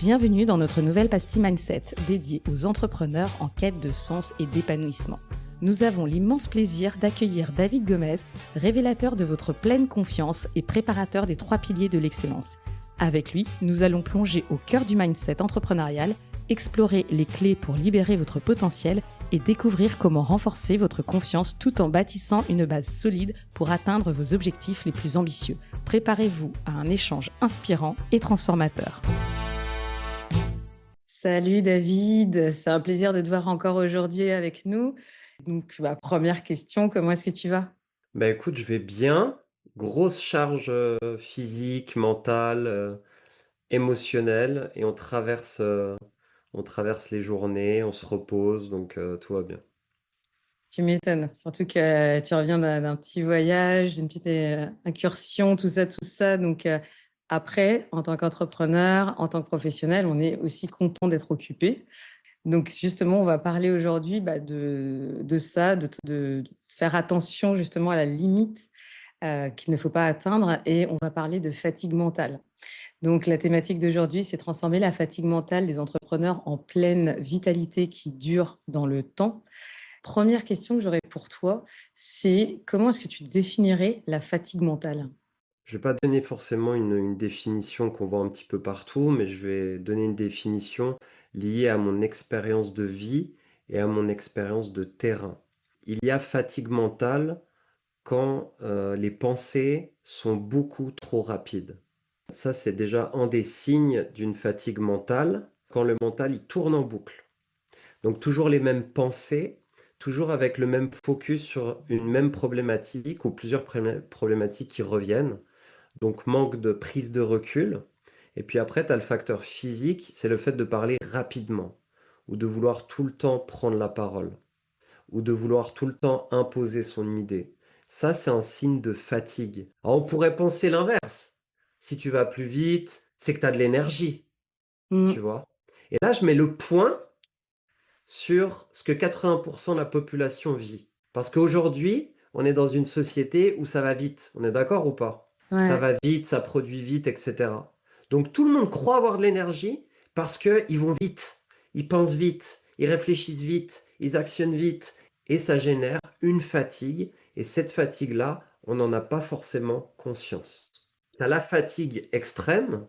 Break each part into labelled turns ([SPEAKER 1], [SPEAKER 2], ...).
[SPEAKER 1] Bienvenue dans notre nouvelle pastille Mindset, dédiée aux entrepreneurs en quête de sens et d'épanouissement. Nous avons l'immense plaisir d'accueillir David Gomez, révélateur de votre pleine confiance et préparateur des 3 piliers de l'excellence. Avec lui, nous allons plonger au cœur du mindset entrepreneurial, explorer les clés pour libérer votre potentiel et découvrir comment renforcer votre confiance tout en bâtissant une base solide pour atteindre vos objectifs les plus ambitieux. Préparez-vous à un échange inspirant et transformateur. Salut David, c'est un plaisir de te voir encore aujourd'hui avec nous. Donc, première question, comment est-ce que tu vas?
[SPEAKER 2] Écoute, je vais bien. Grosse charge, physique, mentale, émotionnelle et on traverse les journées, on se repose donc tout va bien.
[SPEAKER 1] Tu m'étonnes, surtout que tu reviens d'un petit voyage, d'une petite incursion, tout ça, tout ça. Donc, après, en tant qu'entrepreneur, en tant que professionnel, on est aussi content d'être occupé. Donc, justement, on va parler aujourd'hui de ça, de faire attention justement à la limite qu'il ne faut pas atteindre et on va parler de fatigue mentale. Donc, la thématique d'aujourd'hui, c'est transformer la fatigue mentale des entrepreneurs en pleine vitalité qui dure dans le temps. Première question que j'aurais pour toi, c'est comment est-ce que tu définirais la fatigue mentale?
[SPEAKER 2] Je vais pas donner forcément une définition qu'on voit un petit peu partout, mais je vais donner une définition liée à mon expérience de vie et à mon expérience de terrain. Il y a fatigue mentale quand, les pensées sont beaucoup trop rapides. Ça, c'est déjà un des signes d'une fatigue mentale, quand le mental, il tourne en boucle. Donc toujours les mêmes pensées, toujours avec le même focus sur une même problématique ou plusieurs problématiques qui reviennent. Donc manque de prise de recul. Et puis après, tu as le facteur physique, c'est le fait de parler rapidement, ou de vouloir tout le temps prendre la parole, ou de vouloir tout le temps imposer son idée. Ça, c'est un signe de fatigue. Alors, on pourrait penser l'inverse. Si tu vas plus vite, c'est que tu as de l'énergie, tu
[SPEAKER 1] Mmh.
[SPEAKER 2] vois. Et là, je mets le point sur ce que 80% de la population vit. Parce qu'aujourd'hui, on est dans une société où ça va vite. On est d'accord ou pas? Ça
[SPEAKER 1] Ouais.
[SPEAKER 2] va vite, ça produit vite, etc. Donc tout le monde croit avoir de l'énergie parce qu'ils vont vite, ils pensent vite, ils réfléchissent vite, ils actionnent vite. Et ça génère une fatigue. Et cette fatigue-là, on n'en a pas forcément conscience. Tu as la fatigue extrême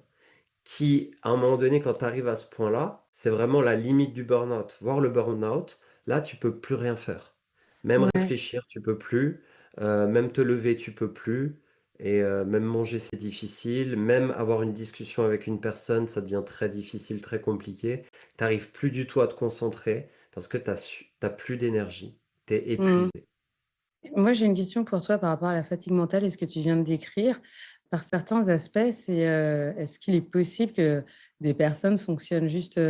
[SPEAKER 2] qui, à un moment donné, quand tu arrives à ce point-là, c'est vraiment la limite du burn-out. Voir le burn-out, là, tu peux plus rien faire. Même
[SPEAKER 1] Ouais.
[SPEAKER 2] réfléchir, tu peux plus. Même te lever, tu peux plus. Et même manger, c'est difficile. Même avoir une discussion avec une personne, ça devient très difficile, très compliqué. Tu n'arrives plus du tout à te concentrer parce que tu n'as plus d'énergie. Tu es
[SPEAKER 1] Mmh.
[SPEAKER 2] épuisé.
[SPEAKER 1] Moi, j'ai une question pour toi par rapport à la fatigue mentale et ce que tu viens de décrire. Par certains aspects, c'est, est-ce qu'il est possible que des personnes fonctionnent juste,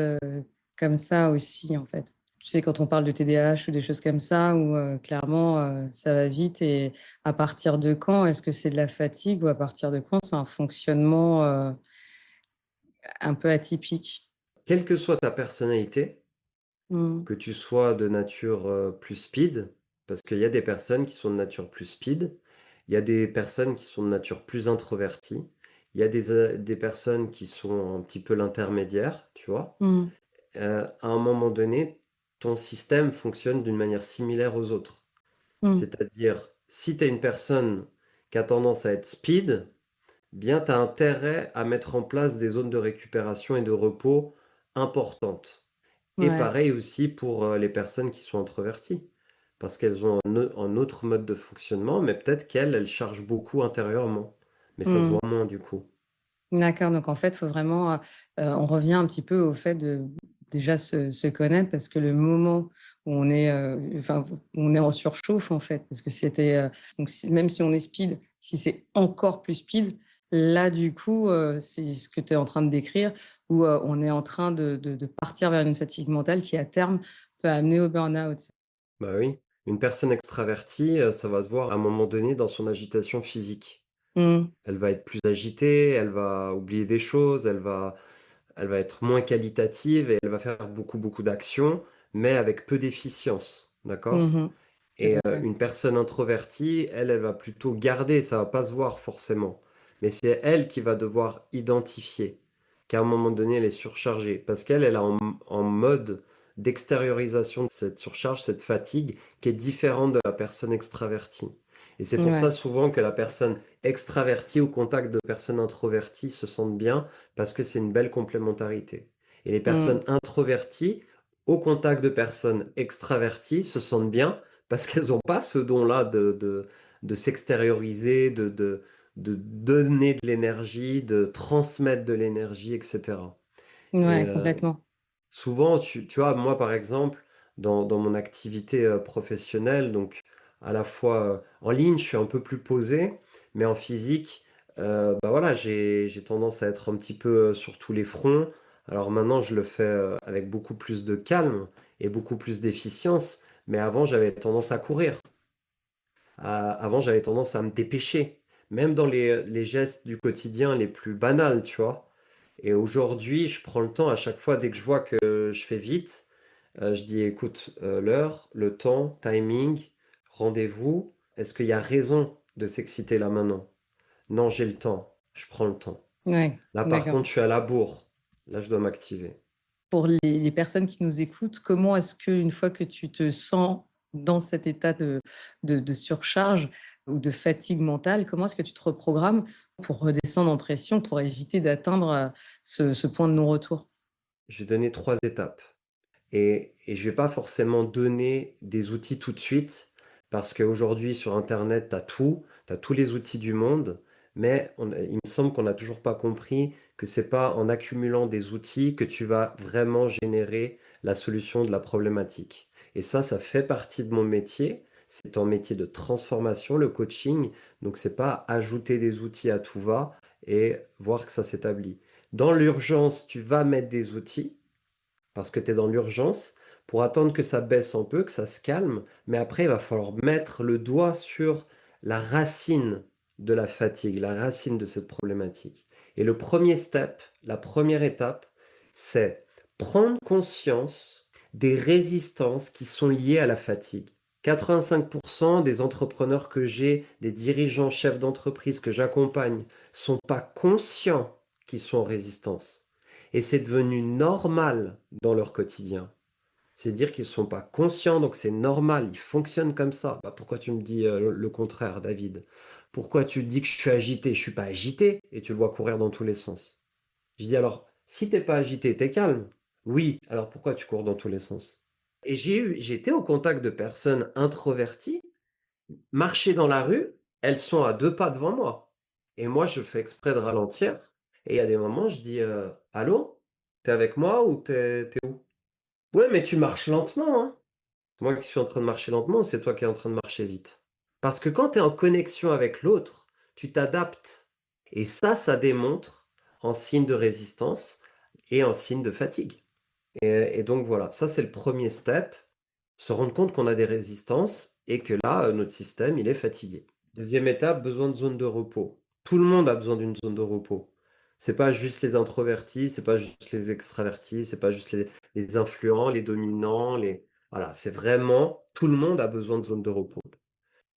[SPEAKER 1] comme ça aussi, en fait? Tu sais, quand on parle de TDAH ou des choses comme ça où, clairement, ça va vite et à partir de quand est-ce que c'est de la fatigue ou à partir de quand c'est un fonctionnement, un peu atypique?
[SPEAKER 2] Quelle que soit ta personnalité,
[SPEAKER 1] Mmh.
[SPEAKER 2] que tu sois de nature, plus speed, parce qu'il y a des personnes qui sont de nature plus speed, il y a des personnes qui sont de nature plus introvertie, il y a des personnes qui sont un petit peu l'intermédiaire, tu vois?
[SPEAKER 1] Mmh.
[SPEAKER 2] À un moment donné, ton système fonctionne d'une manière similaire aux autres.
[SPEAKER 1] Mmh.
[SPEAKER 2] C'est-à-dire, si tu es une personne qui a tendance à être speed, bien, tu as intérêt à mettre en place des zones de récupération et de repos importantes. Et
[SPEAKER 1] Ouais.
[SPEAKER 2] pareil aussi pour, les personnes qui sont introverties. Parce qu'elles ont un autre mode de fonctionnement, mais peut-être qu'elles, elles chargent beaucoup intérieurement. Mais ça se
[SPEAKER 1] Mmh.
[SPEAKER 2] voit moins du coup.
[SPEAKER 1] D'accord, donc en fait, il faut vraiment, on revient un petit peu au fait de déjà se connaître parce que le moment où on est, enfin, on est en surchauffe, en fait, parce que c'était, donc si même si on est speed, si c'est encore plus speed, là, du coup, c'est ce que tu es en train de décrire où, on est en train de partir vers une fatigue mentale qui, à terme, peut amener au burn-out.
[SPEAKER 2] Bah oui, une personne extravertie, ça va se voir à un moment donné dans son agitation physique.
[SPEAKER 1] Mmh.
[SPEAKER 2] Elle va être plus agitée, elle va oublier des choses, elle va être moins qualitative et elle va faire beaucoup, beaucoup d'actions, mais avec peu d'efficience, d'accord?
[SPEAKER 1] Mmh. Tout
[SPEAKER 2] Et
[SPEAKER 1] à fait.
[SPEAKER 2] une personne introvertie, elle, elle va plutôt garder, ça va pas se voir forcément, mais c'est elle qui va devoir identifier qu'à un moment donné, elle est surchargée. Parce qu'elle est en mode d'extériorisation de cette surcharge, cette fatigue, qui est différente de la personne extravertie. Et c'est pour ça
[SPEAKER 1] Ouais.
[SPEAKER 2] souvent que la personne extravertie au contact de personnes introverties se sentent bien, parce que c'est une belle complémentarité. Et les personnes
[SPEAKER 1] Mm.
[SPEAKER 2] introverties, au contact de personnes extraverties, se sentent bien, parce qu'elles n'ont pas ce don-là de s'extérioriser, de donner de l'énergie, de transmettre de l'énergie, etc. Et
[SPEAKER 1] Ouais, complètement.
[SPEAKER 2] souvent, tu vois, moi par exemple, dans mon activité professionnelle, donc à la fois en ligne, je suis un peu plus posé, mais en physique, bah voilà, j'ai tendance à être un petit peu sur tous les fronts. Alors maintenant, je le fais avec beaucoup plus de calme et beaucoup plus d'efficience, mais avant, j'avais tendance à courir. Avant, j'avais tendance à me dépêcher, même dans les gestes du quotidien les plus banals, tu vois. Et aujourd'hui, je prends le temps à chaque fois, dès que je vois que je fais vite, je dis, écoute, l'heure, le temps, timing, rendez-vous, est-ce qu'il y a raison de s'exciter là maintenant? Non, j'ai le temps, je prends le temps.
[SPEAKER 1] Ouais,
[SPEAKER 2] Là, par
[SPEAKER 1] d'accord.
[SPEAKER 2] contre, je suis à la bourre. Là, je dois m'activer.
[SPEAKER 1] Pour les personnes qui nous écoutent, comment est-ce qu'une fois que tu te sens dans cet état de surcharge ou de fatigue mentale, comment est-ce que tu te reprogrammes pour redescendre en pression, pour éviter d'atteindre, ce point de non-retour?
[SPEAKER 2] Je vais donner 3 étapes. Et je vais pas forcément donner des outils tout de suite, parce qu'aujourd'hui sur internet, tu as tous les outils du monde, mais il me semble qu'on n'a toujours pas compris que c'est pas en accumulant des outils que tu vas vraiment générer la solution de la problématique. Et ça fait partie de mon métier. C'est un métier de transformation, le coaching. Donc c'est pas ajouter des outils à tout va et voir que ça s'établit. Dans l'urgence, tu vas mettre des outils parce que tu es dans l'urgence, pour attendre que ça baisse un peu, que ça se calme, mais après, il va falloir mettre le doigt sur la racine de la fatigue, la racine de cette problématique. Et le premier step, la première étape, c'est prendre conscience des résistances qui sont liées à la fatigue. 85% des entrepreneurs que j'ai, des dirigeants, chefs d'entreprise que j'accompagne, sont pas conscients qu'ils sont en résistance. Et c'est devenu normal dans leur quotidien. C'est dire qu'ils ne sont pas conscients, donc c'est normal, ils fonctionnent comme ça. Bah, pourquoi tu me dis le contraire, David? Pourquoi tu dis que je suis agité? Je suis pas agité et tu le vois courir dans tous les sens. Je dis alors, si t'es pas agité, t'es calme. Oui, alors pourquoi tu cours dans tous les sens? Et j'ai été au contact de personnes introverties, marcher dans la rue, elles sont à 2 pas devant moi. Et moi, je fais exprès de ralentir. Et il y a des moments, je dis, allô? T'es avec moi ou t'es où? Ouais, mais tu marches lentement, hein. Moi qui suis en train de marcher lentement ou c'est toi qui es en train de marcher vite? Parce que quand tu es en connexion avec l'autre, tu t'adaptes. Et ça démontre en signe de résistance et en signe de fatigue. Et donc voilà, ça c'est le premier step, se rendre compte qu'on a des résistances et que là, notre système, il est fatigué. Deuxième étape, besoin de zone de repos. Tout le monde a besoin d'une zone de repos. C'est pas juste les introvertis, c'est pas juste les extravertis, c'est pas juste les influents, les dominants, les... Voilà, c'est vraiment tout le monde a besoin de zone de repos.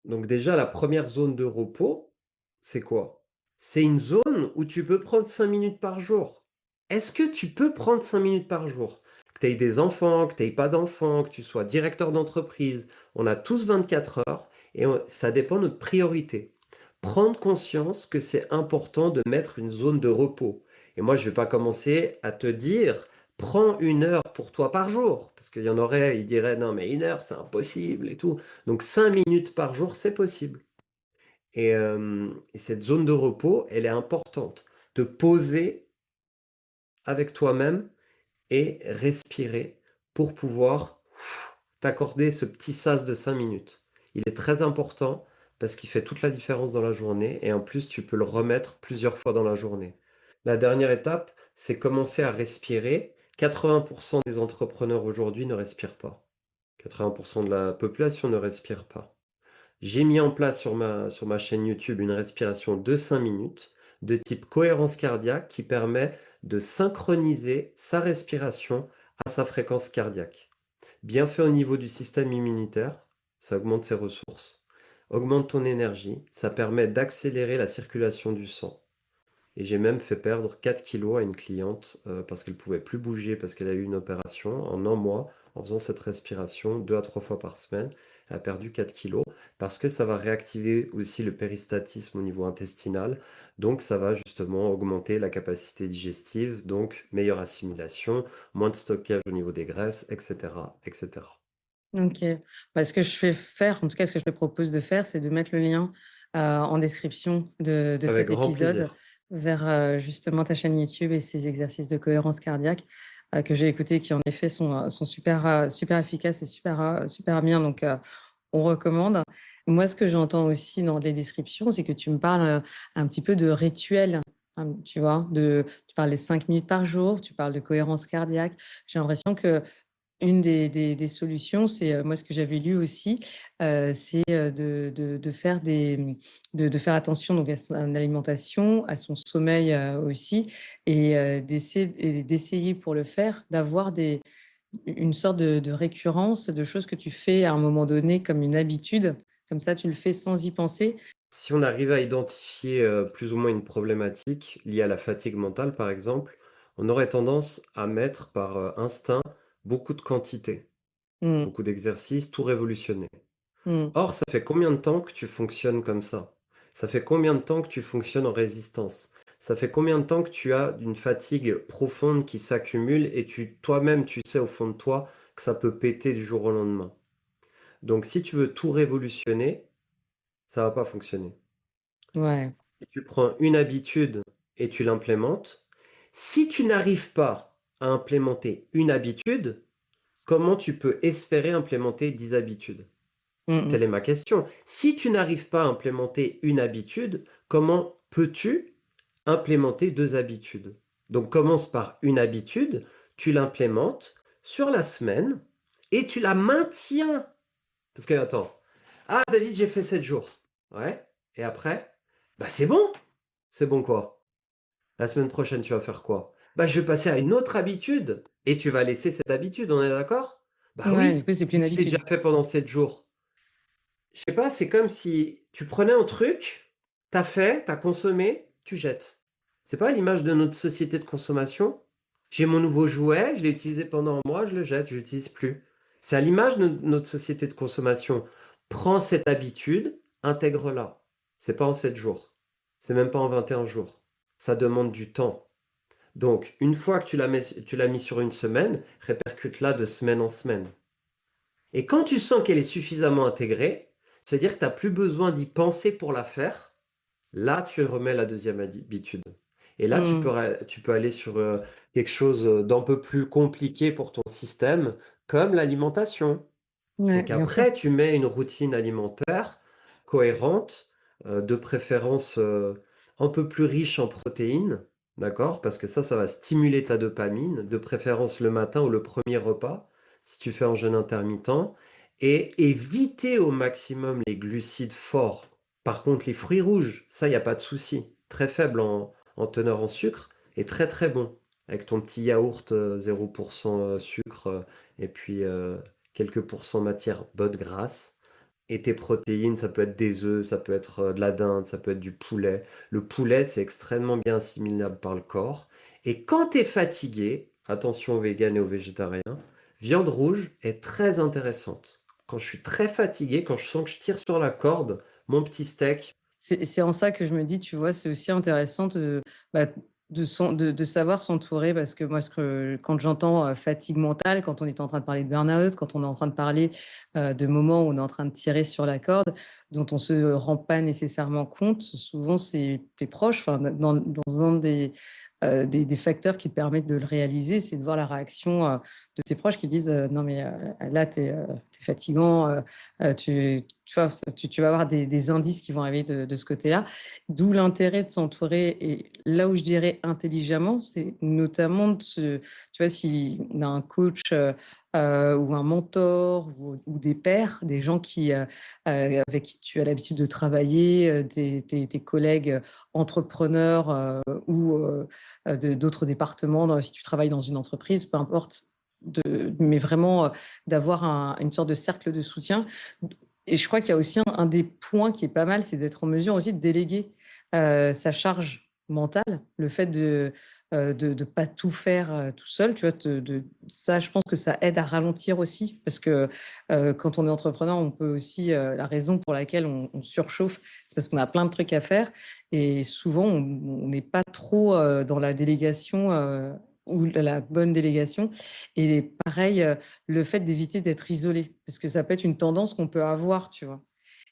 [SPEAKER 2] Donc déjà, la première zone de repos, c'est quoi? C'est une zone où tu peux prendre 5 minutes par jour. Est-ce que tu peux prendre 5 minutes par jour? Que tu aies des enfants, que tu n'aies pas d'enfants, que tu sois directeur d'entreprise, on a tous 24 heures et ça dépend de notre priorité. Prendre conscience que c'est important de mettre une zone de repos. Et moi, je ne vais pas commencer à te dire, prends 1 heure pour toi par jour, parce qu'il y en aurait, ils diraient, non, mais 1 heure, c'est impossible et tout. Donc 5 minutes par jour, c'est possible. Et cette zone de repos, elle est importante. Te poser avec toi-même et respirer pour pouvoir t'accorder ce petit sas de 5 minutes. Il est très important parce qu'il fait toute la différence dans la journée et en plus, tu peux le remettre plusieurs fois dans la journée. La dernière étape, c'est commencer à respirer. 80% des entrepreneurs aujourd'hui ne respirent pas. 80% de la population ne respire pas. J'ai mis en place sur ma chaîne YouTube une respiration de 5 minutes de type cohérence cardiaque qui permet de synchroniser sa respiration à sa fréquence cardiaque. Bien fait au niveau du système immunitaire, ça augmente ses ressources, augmente ton énergie, ça permet d'accélérer la circulation du sang. et j'ai même fait perdre 4 kilos à une cliente parce qu'elle pouvait plus bouger parce qu'elle a eu une opération en un mois en faisant cette respiration 2 à 3 fois par semaine. Elle a perdu 4 kilos parce que ça va réactiver aussi le péristatisme au niveau intestinal. Donc ça va justement augmenter la capacité digestive, donc meilleure assimilation, moins de stockage au niveau des graisses, etc., etc.
[SPEAKER 1] OK. Bah, ce que je fais faire, en tout cas, ce que je te propose de faire, c'est de mettre le lien, en description de
[SPEAKER 2] Avec
[SPEAKER 1] cet
[SPEAKER 2] grand
[SPEAKER 1] épisode
[SPEAKER 2] plaisir.
[SPEAKER 1] vers, justement ta chaîne YouTube et ces exercices de cohérence cardiaque, que j'ai écoutés qui en effet sont super, super efficaces et super, super bien donc on recommande. Moi, ce que j'entends aussi dans les descriptions, c'est que tu me parles, un petit peu de rituels, tu vois? Tu parles des 5 minutes par jour, tu parles de cohérence cardiaque. J'ai l'impression que une des solutions, c'est, moi ce que j'avais lu aussi, c'est, de faire de faire attention donc à son alimentation, à son sommeil, aussi et d'essayer pour le faire d'avoir une sorte de récurrence, de choses que tu fais à un moment donné comme une habitude. Comme ça, tu le fais sans y penser.
[SPEAKER 2] Si on arrive à identifier, plus ou moins une problématique liée à la fatigue mentale, par exemple, on aurait tendance à mettre par, instinct beaucoup de quantité,
[SPEAKER 1] Mmh.
[SPEAKER 2] beaucoup d'exercices, tout révolutionner.
[SPEAKER 1] Mmh.
[SPEAKER 2] Or, ça fait combien de temps que tu fonctionnes comme ça? Ça fait combien de temps que tu fonctionnes en résistance? Ça fait combien de temps que tu as une fatigue profonde qui s'accumule et toi-même, tu sais au fond de toi que ça peut péter du jour au lendemain? Donc si tu veux tout révolutionner, ça va pas fonctionner.
[SPEAKER 1] Ouais.
[SPEAKER 2] Si tu prends une habitude et tu l'implémentes, si tu n'arrives pas à implémenter une habitude, comment tu peux espérer implémenter 10 habitudes?
[SPEAKER 1] Mmh
[SPEAKER 2] Telle
[SPEAKER 1] mh.
[SPEAKER 2] est ma question. Si tu n'arrives pas à implémenter une habitude, comment peux-tu implémenter 2 habitudes? Donc commence par une habitude, tu l'implémentes sur la semaine et tu la maintiens. Parce que attends, ah David, j'ai fait 7 jours. Ouais, et après? Bah c'est bon. C'est bon quoi? La semaine prochaine, tu vas faire quoi? Bah je vais passer à une autre habitude et tu vas laisser cette habitude, on est d'accord? Bah
[SPEAKER 1] Ouais, du
[SPEAKER 2] oui,
[SPEAKER 1] coup, c'est plus
[SPEAKER 2] mais
[SPEAKER 1] une
[SPEAKER 2] je l'ai déjà
[SPEAKER 1] habitude.
[SPEAKER 2] fait pendant 7 jours. Je sais pas, c'est comme si tu prenais un truc, t'as fait, t'as consommé, tu jettes. C'est pas l'image de notre société de consommation? J'ai mon nouveau jouet, je l'ai utilisé pendant un mois, je le jette, je l'utilise plus. C'est à l'image de notre société de consommation. Prends cette habitude, intègre-la. C'est pas en 7 jours. C'est même pas en 21 jours. Ça demande du temps. Donc, une fois que tu l'as mis sur une semaine, répercute-la de semaine en semaine. Et quand tu sens qu'elle est suffisamment intégrée, c'est-à-dire que tu n'as plus besoin d'y penser pour la faire, là, tu remets la deuxième habitude. Et là,
[SPEAKER 1] Mmh.
[SPEAKER 2] tu peux aller sur quelque chose d'un peu plus compliqué pour ton système, comme l'alimentation.
[SPEAKER 1] Ouais,
[SPEAKER 2] Donc
[SPEAKER 1] bien sûr.
[SPEAKER 2] après, tu mets une routine alimentaire cohérente, de préférence un peu plus riche en protéines, d'accord? Parce que ça va stimuler ta dopamine, de préférence le matin ou le premier repas, si tu fais un jeûne intermittent, et éviter au maximum les glucides forts. Par contre, les fruits rouges, ça, il n'y a pas de souci. Très faible en teneur en sucre et très très bon. Avec ton petit yaourt 0% sucre et puis quelques pourcents matière bonne grasse. Et tes protéines, ça peut être des œufs, ça peut être de la dinde, ça peut être du poulet. Le poulet, c'est extrêmement bien assimilable par le corps. Et quand tu es fatigué, attention aux véganes et aux végétariens, viande rouge est très intéressante. Quand je suis très fatigué, quand je sens que je tire sur la corde, mon petit steak,
[SPEAKER 1] C'est en ça que je me dis, tu vois, c'est aussi intéressant bah, de savoir s'entourer parce que moi, quand j'entends, fatigue mentale, quand on est en train de parler de burn-out, quand on est en train de parler, de moments où on est en train de tirer sur la corde, dont on se rend pas nécessairement compte, souvent c'est tes proches, enfin, dans un des facteurs qui te permettent de le réaliser, c'est de voir la réaction, de tes proches qui disent, «Non mais, là, tu fatigant, tu vois? Tu vas avoir des indices qui vont arriver de ce côté-là. D'où l'intérêt de s'entourer et là où je dirais intelligemment, c'est notamment tu vois, si on a un coach, ou un mentor ou des pairs, des gens avec qui tu as l'habitude de travailler, tes collègues, entrepreneurs, ou d'autres départements, si tu travailles dans une entreprise, peu importe, mais vraiment, d'avoir une sorte de cercle de soutien. Et je crois qu'il y a aussi un des points qui est pas mal, c'est d'être en mesure aussi de déléguer, sa charge. mentale, le fait de pas tout faire, tout seul, tu vois? Ça, je pense que ça aide à ralentir aussi parce que, quand on est entrepreneur, on peut aussi, la raison pour laquelle on surchauffe, c'est parce qu'on a plein de trucs à faire et souvent on n'est pas trop, dans la délégation, ou la bonne délégation et pareil, le fait d'éviter d'être isolé parce que ça peut être une tendance qu'on peut avoir, tu vois?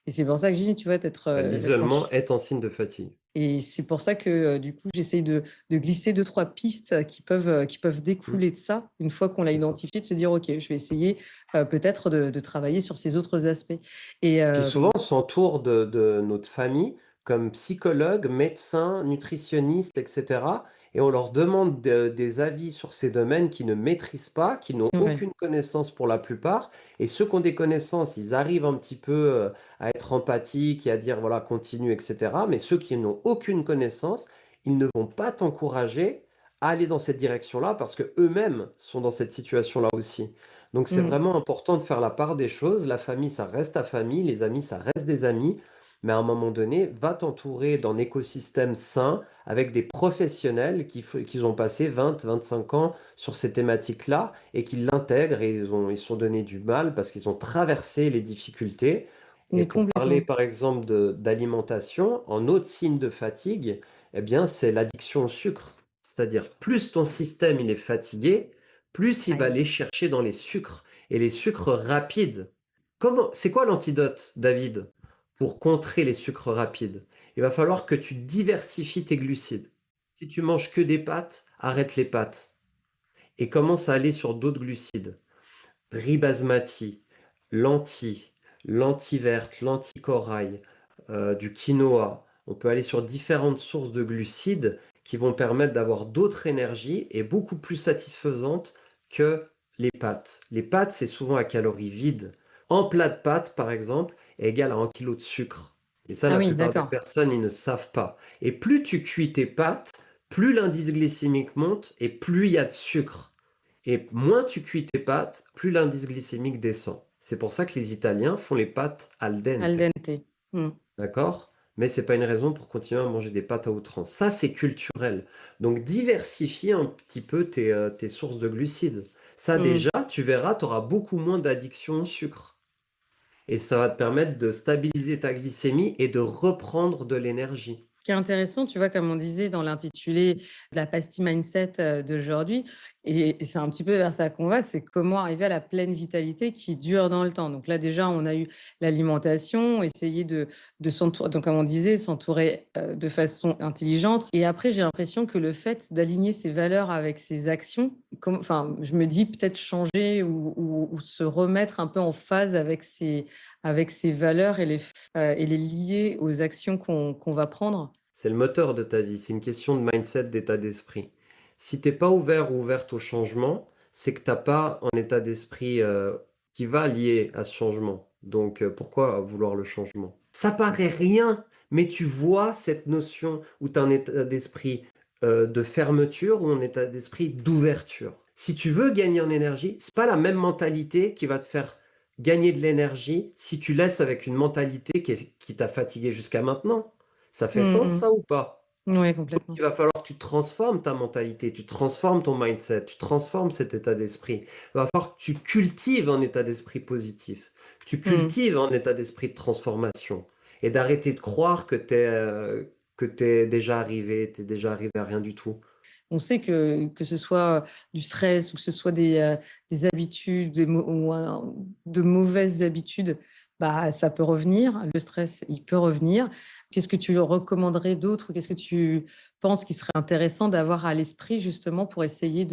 [SPEAKER 1] Et c'est pour ça que je dis, tu vois, quand
[SPEAKER 2] L'isolement est un signe de fatigue.
[SPEAKER 1] et c'est pour ça que, du coup, j'essaye de glisser deux trois pistes qui peuvent
[SPEAKER 2] Mmh,
[SPEAKER 1] découler de ça. Une fois qu'on l'a
[SPEAKER 2] c'est ça.
[SPEAKER 1] identifié, de se dire: «OK, je vais essayer, peut-être de travailler sur ces autres aspects» et
[SPEAKER 2] Puis souvent, on s'entoure de notre famille comme psychologues, médecins, nutritionnistes, et cetera, et on leur demande des avis sur ces domaines qu'ils ne maîtrisent pas, qui n'ont
[SPEAKER 1] ouais.
[SPEAKER 2] aucune connaissance pour la plupart. Et ceux qui ont des connaissances, ils arrivent un petit peu à être empathiques et à dire voilà, continue, et cetera. Mais ceux qui n'ont aucune connaissance, ils ne vont pas t'encourager à aller dans cette direction-là parce que eux-mêmes sont dans cette situation-là aussi. Donc c'est
[SPEAKER 1] Mmh.
[SPEAKER 2] vraiment important de faire la part des choses. La famille, ça reste ta famille, les amis, ça reste des amis. Mais à un moment donné, va t'entourer d'un écosystème sain avec des professionnels qui ont passé 20, 25 ans sur ces thématiques-là et qui l'intègrent et ils se sont donné du mal parce qu'ils ont traversé les difficultés. Et
[SPEAKER 1] Mais
[SPEAKER 2] pour parler
[SPEAKER 1] complètement.
[SPEAKER 2] par exemple d'alimentation, en autre signe de fatigue, eh bien c'est l'addiction au sucre. C'est-à-dire plus ton système il est fatigué, plus il va
[SPEAKER 1] Aïe.
[SPEAKER 2] aller chercher dans les sucres et les sucres rapides. C'est quoi l'antidote, David, pour contrer les sucres rapides? Il va falloir que tu diversifies tes glucides. Si tu manges que des pâtes, arrête les pâtes et commence à aller sur d'autres glucides. Riz basmati, lentilles, lentilles vertes, lentilles corail, du quinoa. On peut aller sur différentes sources de glucides qui vont permettre d'avoir d'autres énergies et beaucoup plus satisfaisantes que les pâtes. Les pâtes, c'est souvent à calories vides. Un plat de pâtes, par exemple, est égal à 1 kg de sucre. Et ça,
[SPEAKER 1] Ah
[SPEAKER 2] la
[SPEAKER 1] oui,
[SPEAKER 2] plupart des
[SPEAKER 1] d'accord.
[SPEAKER 2] personnes, ils ne savent pas. Et plus tu cuis tes pâtes, plus l'indice glycémique monte et plus il y a de sucre. Et moins tu cuis tes pâtes, plus l'indice glycémique descend. C'est pour ça que les Italiens font les pâtes al
[SPEAKER 1] Al
[SPEAKER 2] dente,
[SPEAKER 1] dente. Mmh.
[SPEAKER 2] d'accord? Mais c'est pas une raison pour continuer à manger des pâtes à outrance. Ça, c'est culturel. Donc diversifie un petit peu tes sources de glucides. Ça
[SPEAKER 1] Mmh.
[SPEAKER 2] déjà, tu verras, tu auras beaucoup moins d'addiction au sucre. Et ça va te permettre de stabiliser ta glycémie et de reprendre de l'énergie.
[SPEAKER 1] Ce qui est intéressant, tu vois, comme on disait dans l'intitulé de la pastille mindset, d'aujourd'hui et c'est un petit peu vers ça qu'on va, c'est comment arriver à la pleine vitalité qui dure dans le temps. Donc là, déjà, on a eu l'alimentation, essayer de s'entourer donc comme on disait, s'entourer, de façon intelligente et après j'ai l'impression que le fait d'aligner ses valeurs avec ses actions, enfin, je me dis peut-être changer ou se remettre un peu en phase avec ses valeurs et les lier aux actions qu'on va prendre.
[SPEAKER 2] C'est le moteur de ta vie, c'est une question de mindset, d'état d'esprit. Si t'es pas ouvert ou ouverte au changement, c'est que t'as pas un état d'esprit qui va lier à ce changement. Donc pourquoi vouloir le changement? Ça paraît rien, mais tu vois cette notion où tu as un état d'esprit de fermeture ou un état d'esprit d'ouverture. Si tu veux gagner en énergie, c'est pas la même mentalité qui va te faire gagner de l'énergie si tu laisses avec une mentalité qui t'a fatigué jusqu'à maintenant. Ça fait sens
[SPEAKER 1] Mmh
[SPEAKER 2] ça ou pas?
[SPEAKER 1] mh. Ouais,
[SPEAKER 2] Donc
[SPEAKER 1] complètement.
[SPEAKER 2] il va falloir que tu transformes ta mentalité, tu transformes ton mindset, tu transformes cet état d'esprit. Il va falloir que tu cultives un état d'esprit positif, que tu
[SPEAKER 1] Mmh.
[SPEAKER 2] cultives un état d'esprit de transformation et d'arrêter de croire que t'es déjà arrivé, t'es déjà arrivé à rien du tout.
[SPEAKER 1] On sait que ce soit du stress ou que ce soit des habitudes, de mauvaises habitudes, bah, ça peut revenir. Le stress, il peut revenir. Qu'est-ce que tu recommanderais d'autre? Qu'est-ce que tu penses qu'il serait intéressant d'avoir à l'esprit justement pour essayer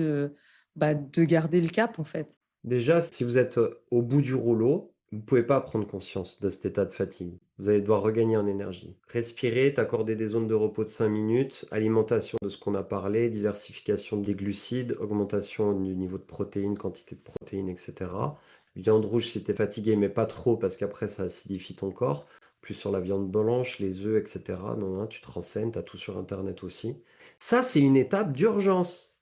[SPEAKER 1] bah, de garder le cap, en fait?
[SPEAKER 2] Déjà, si vous êtes au bout du rouleau, vous ne pouvez pas prendre conscience de cet état de fatigue. Vous allez devoir regagner en énergie. Respirer, t'accorder des zones de repos de 5 minutes, alimentation de ce qu'on a parlé, diversification des glucides, augmentation du niveau de protéines, quantité de protéines, etc. Viande rouge si tu es fatigué, mais pas trop parce qu'après ça acidifie ton corps. Plus sur la viande blanche, les œufs, etc. Non, hein, tu te renseignes, tu as tout sur Internet aussi. Ça, c'est une étape d'urgence.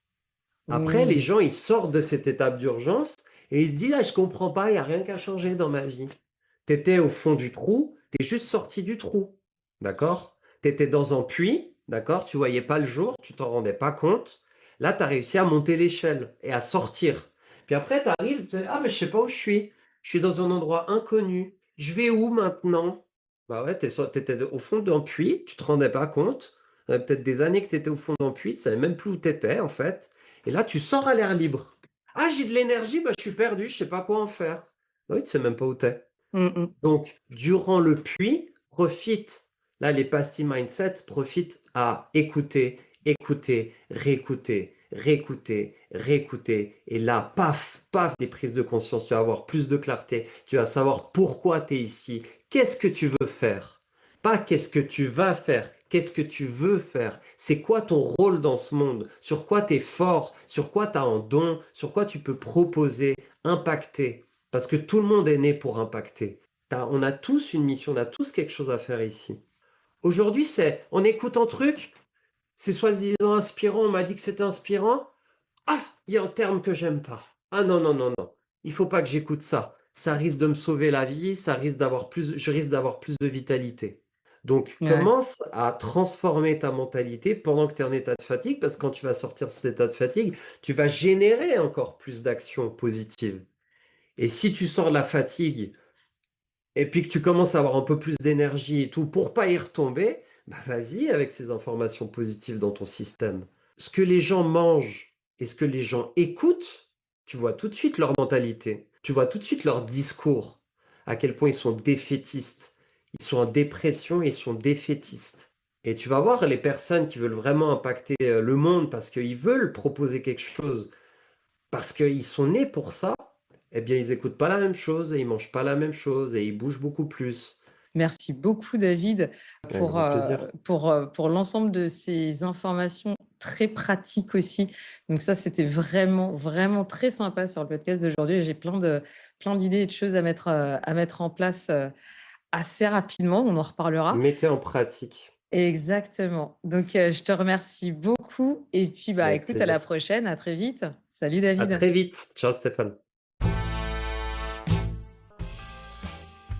[SPEAKER 2] Après, les
[SPEAKER 1] Mmh.
[SPEAKER 2] gens, ils sortent de cette étape d'urgence et ils se disent: «Ah, je comprends pas, il y a rien qui a changé dans ma vie». Tu étais au fond du trou, tu es juste sorti du trou, d'accord? Tu étais dans un puits, d'accord? Tu voyais pas le jour, tu t'en rendais pas compte. Là, tu as réussi à monter l'échelle et à sortir. Puis après, tu arrives, tu dis, ah, mais je sais pas où je suis. Je suis dans un endroit inconnu. Je vais où maintenant? Bah ouais, t'étais au fond d'un puits, tu te rendais pas compte. Ça fait peut-être des années que tu étais au fond d'un puits, tu savais même plus où tu étais en fait. Et là, tu sors à l'air libre. Ah, j'ai de l'énergie, bah, je suis perdu, je sais pas quoi en faire. Bah oui, tu sais même pas où t'es.
[SPEAKER 1] Mm.
[SPEAKER 2] Donc, durant le puits, profite. Là, les pastilles mindset profitent à écouter, écouter, réécouter, réécouter, réécouter. Et là, paf, paf, des prises de conscience. Tu vas avoir plus de clarté. Tu vas savoir pourquoi tu es ici. Qu'est-ce que tu veux faire? Pas qu'est-ce que tu vas faire. Qu'est-ce que tu veux faire? C'est quoi ton rôle dans ce monde? Sur quoi tu es fort? Sur quoi tu as un don? Sur quoi tu peux proposer, impacter? Parce que tout le monde est né pour impacter. On a tous une mission, on a tous quelque chose à faire ici. Aujourd'hui, on écoute un truc, c'est soi-disant inspirant, on m'a dit que c'était inspirant. Ah, il y a un terme que j'aime pas. Ah non, non, non, non. Il faut pas que j'écoute ça. Ça risque de me sauver la vie, je risque d'avoir plus de vitalité. Donc,
[SPEAKER 1] Ouais.
[SPEAKER 2] commence à transformer ta mentalité pendant que tu es en état de fatigue, parce que quand tu vas sortir de cet état de fatigue, tu vas générer encore plus d'actions positives. Et si tu sors de la fatigue et puis que tu commences à avoir un peu plus d'énergie et tout pour pas y retomber, bah vas-y avec ces informations positives dans ton système. Ce que les gens mangent et ce que les gens écoutent, tu vois tout de suite leur mentalité, tu vois tout de suite leur discours, à quel point ils sont défaitistes, ils sont en dépression et ils sont défaitistes. Et tu vas voir les personnes qui veulent vraiment impacter le monde parce qu'ils veulent proposer quelque chose, parce qu'ils sont nés pour ça, eh bien, ils écoutent pas la même chose et ils mangent pas la même chose et ils bougent beaucoup plus.
[SPEAKER 1] Merci beaucoup, David,
[SPEAKER 2] Avec grand plaisir.
[SPEAKER 1] pour l'ensemble de ces informations très pratiques aussi. Donc ça, c'était vraiment, vraiment très sympa sur le podcast d'aujourd'hui. J'ai plein d'idées et de choses à mettre en place assez rapidement. On en reparlera.
[SPEAKER 2] Mettez en pratique.
[SPEAKER 1] Exactement. Donc, je te remercie beaucoup. Et puis, bah,
[SPEAKER 2] Avec
[SPEAKER 1] écoute, à la
[SPEAKER 2] plaisir.
[SPEAKER 1] prochaine. À très vite. Salut,
[SPEAKER 2] À
[SPEAKER 1] David.
[SPEAKER 2] très vite. Ciao Stéphane.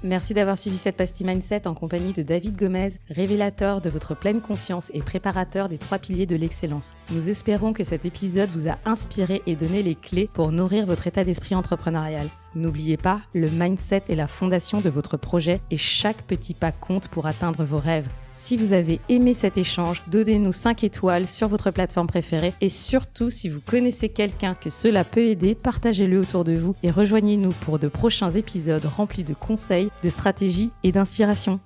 [SPEAKER 3] Merci d'avoir suivi cette pastille Mindset en compagnie de David Gomez, révélateur de votre pleine confiance et préparateur des 3 piliers de l'excellence. Nous espérons que cet épisode vous a inspiré et donné les clés pour nourrir votre état d'esprit entrepreneurial. N'oubliez pas, le mindset est la fondation de votre projet et chaque petit pas compte pour atteindre vos rêves. Si vous avez aimé cet échange, donnez-nous 5 étoiles sur votre plateforme préférée et surtout, si vous connaissez quelqu'un que cela peut aider, partagez-le autour de vous et rejoignez-nous pour de prochains épisodes remplis de conseils, de stratégies et d'inspiration.